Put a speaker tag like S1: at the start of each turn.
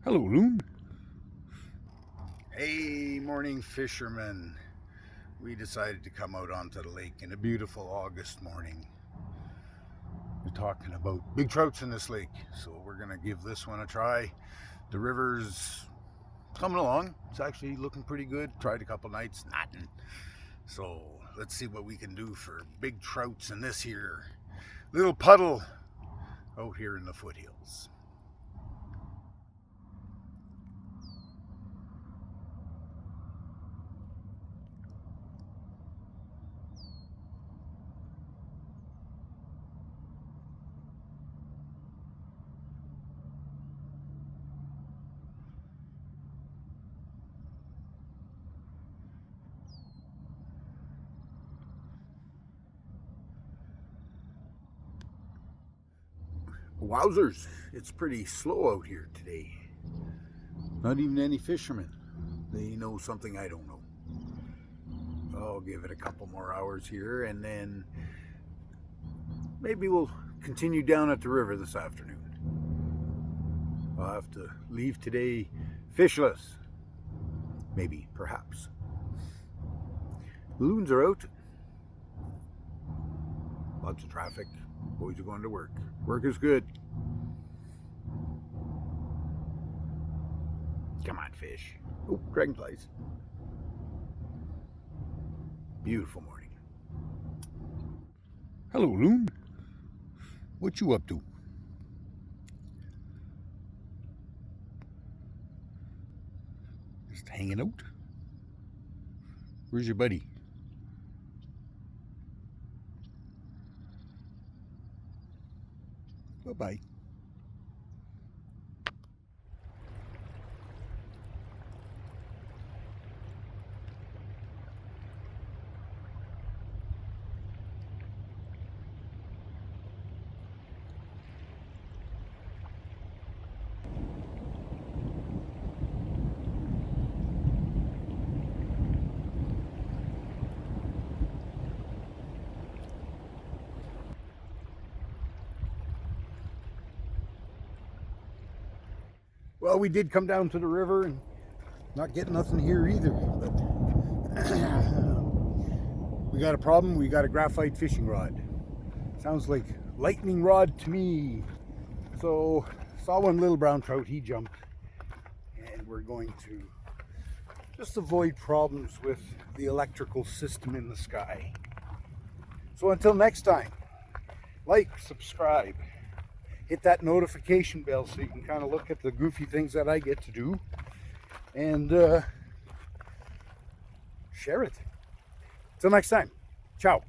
S1: Hello, Loon.
S2: Hey, morning fishermen. We decided to come out onto the lake in a beautiful August morning. We're talking about big trouts in this lake, so we're gonna give this one a try. The river's coming along. It's actually looking pretty good. Tried a couple nights, nothing. So let's see what we can do for big trouts in this here little puddle out here in the foothills. Wowzers, it's pretty slow out here today. Not even any fishermen. They know something I don't know. I'll give it a couple more hours here and then maybe we'll continue down at the river this afternoon. I'll have to leave today fishless. Maybe, perhaps. The loons are out. Lots of traffic. Boys are going to work. Work is good. Come on, fish. Oh, dragonflies. Beautiful morning.
S1: Hello, Loon. What you up to? Just hanging out? Where's your buddy? Bye-bye.
S2: Well, we did come down to the river and not get nothing here either, but we got a problem. We got a graphite fishing rod. Sounds like lightning rod to me. So saw one little brown trout, he jumped, and we're going to just avoid problems with the electrical system in the sky. So until next time, like, subscribe, hit that notification bell so you can kind of look at the goofy things that I get to do, and share it. Till next time, ciao.